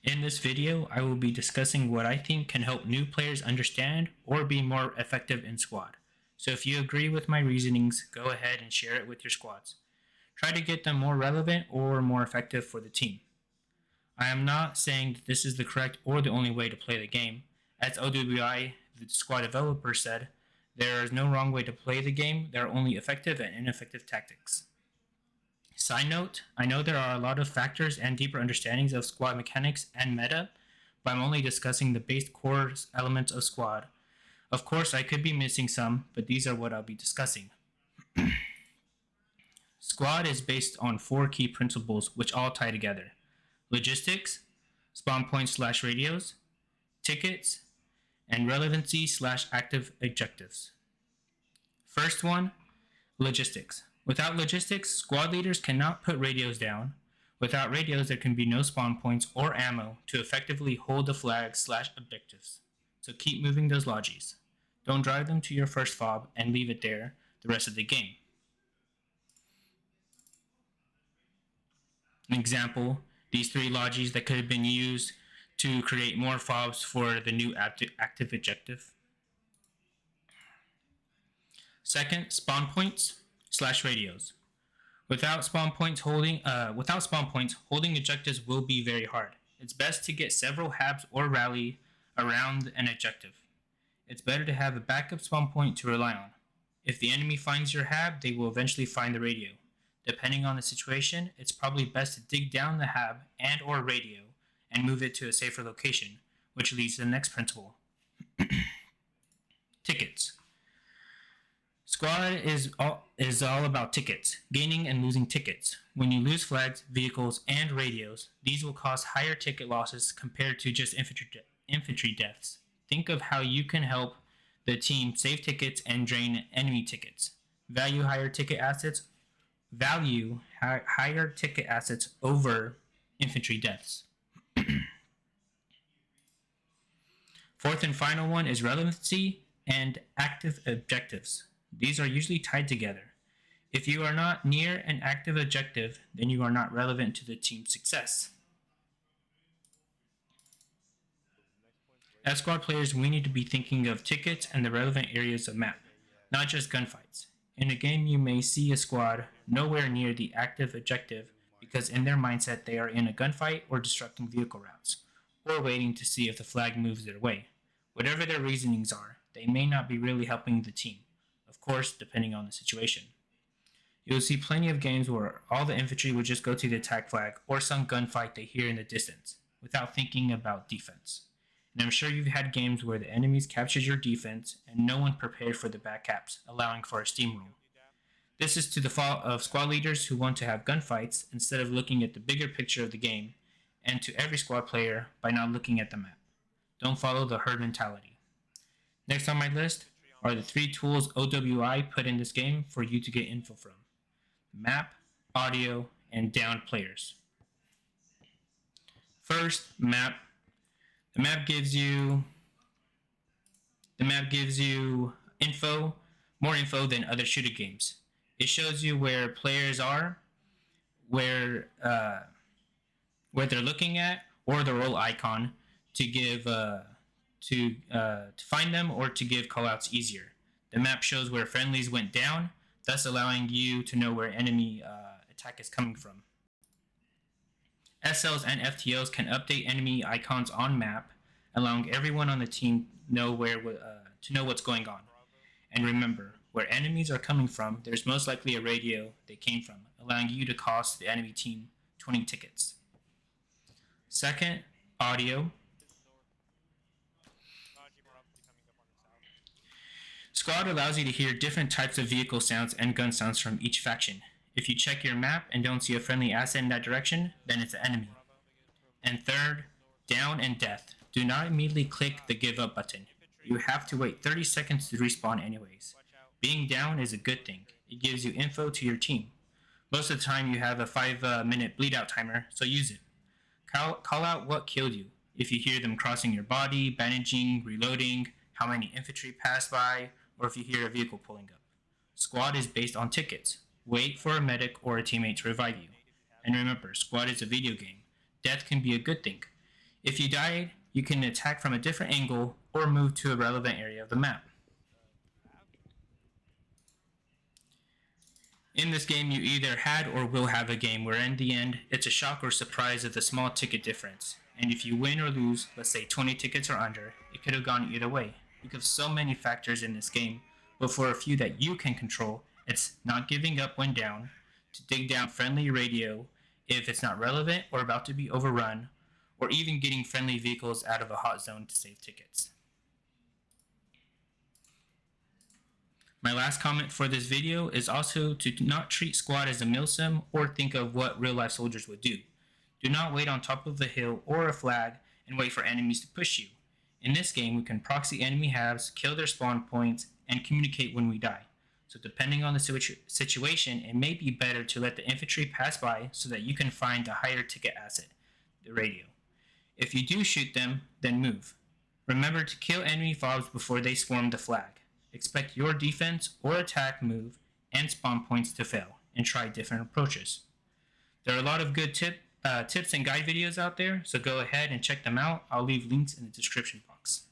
In this video, I will be discussing what I think can help new players understand or be more effective in squad. So if you agree with my reasonings, go ahead and share it with your squads. Try to get them more relevant or more effective for the team. I am not saying that this is the correct or the only way to play the game. As OWI, the squad developer, said, there is no wrong way to play the game, there are only effective and ineffective tactics. Side note, I know there are a lot of factors and deeper understandings of squad mechanics and meta, but I'm only discussing the base core elements of squad. Of course, I could be missing some, but these are what I'll be discussing. Squad is based on 4 key principles which all tie together: logistics, spawn points / radios, tickets, and relevancy / active objectives. First one, logistics. Without logistics, squad leaders cannot put radios down. Without radios, there can be no spawn points or ammo to effectively hold the flags / objectives. So keep moving those lodges. Don't drive them to your first FOB and leave it there the rest of the game. An example, these 3 lodges that could have been used to create more FOBs for the new active objective. Second, spawn points / radios. Without spawn points, holding objectives will be very hard. It's best to get several habs or rally around an objective. It's better to have a backup spawn point to rely on. If the enemy finds your hab, they will eventually find the radio. Depending on the situation, it's probably best to dig down the hab and or radio and move it to a safer location, which leads to the next principle. Tickets. Squad is all about tickets, gaining and losing tickets. When you lose flags, vehicles, and radios, these will cause higher ticket losses compared to just infantry deaths. Think of how you can help the team save tickets and drain enemy tickets. Value higher ticket assets over infantry deaths. Fourth and final one is relevancy and active objectives. These are usually tied together. If you are not near an active objective, then you are not relevant to the team's success. As squad players, we need to be thinking of tickets and the relevant areas of map, not just gunfights. In a game, you may see a squad nowhere near the active objective because in their mindset they are in a gunfight or disrupting vehicle routes, or waiting to see if the flag moves their way. Whatever their reasonings are, they may not be really helping the team, of course, depending on the situation. You'll see plenty of games where all the infantry would just go to the attack flag or some gunfight they hear in the distance, without thinking about defense. And I'm sure you've had games where the enemies captured your defense and no one prepared for the back caps, allowing for a steamroll. This is to the fault of squad leaders who want to have gunfights instead of looking at the bigger picture of the game, and to every squad player by not looking at the map. Don't follow the herd mentality. Next on my list are the 3 tools OWI put in this game for you to get info from: map, audio, and downed players. First, map. The map gives you info, more info than other shooter games. It shows you where players are, where they're looking at, or the role icon to give to find them or to give callouts easier. The map shows where friendlies went down, thus allowing you to know where enemy attack is coming from. SLs and FTOs can update enemy icons on map, allowing everyone on the team to know what's going on. And remember, where enemies are coming from, there's most likely a radio they came from, allowing you to cost the enemy team 20 tickets. Second, audio. Squad allows you to hear different types of vehicle sounds and gun sounds from each faction. If you check your map and don't see a friendly asset in that direction, then it's an enemy. And third, down and death. Do not immediately click the give up button. You have to wait 30 seconds to respawn anyways. Being down is a good thing. It gives you info to your team. Most of the time you have a 5-minute bleed out timer, so use it. Call out what killed you. If you hear them crossing your body, bandaging, reloading, how many infantry passed by, or if you hear a vehicle pulling up. Squad is based on tickets. Wait for a medic or a teammate to revive you. And remember, squad is a video game. Death can be a good thing. If you died, you can attack from a different angle or move to a relevant area of the map. In this game, you either had or will have a game where in the end, it's a shock or surprise of the small ticket difference. And if you win or lose, let's say 20 tickets or under, it could have gone either way, because so many factors in this game, but for a few that you can control, it's not giving up when down, to dig down friendly radio if it's not relevant or about to be overrun, or even getting friendly vehicles out of a hot zone to save tickets. My last comment for this video is also to not treat squad as a milsim or think of what real life soldiers would do. Do not wait on top of a hill or a flag and wait for enemies to push you. In this game, we can proxy enemy halves, kill their spawn points, and communicate when we die. So depending on the situation, it may be better to let the infantry pass by so that you can find the higher ticket asset, the radio. If you do shoot them, then move. Remember to kill enemy FOBs before they swarm the flag. Expect your defense or attack move and spawn points to fail, and try different approaches. There are a lot of good tips and guide videos out there, so go ahead and check them out. I'll leave links in the description box.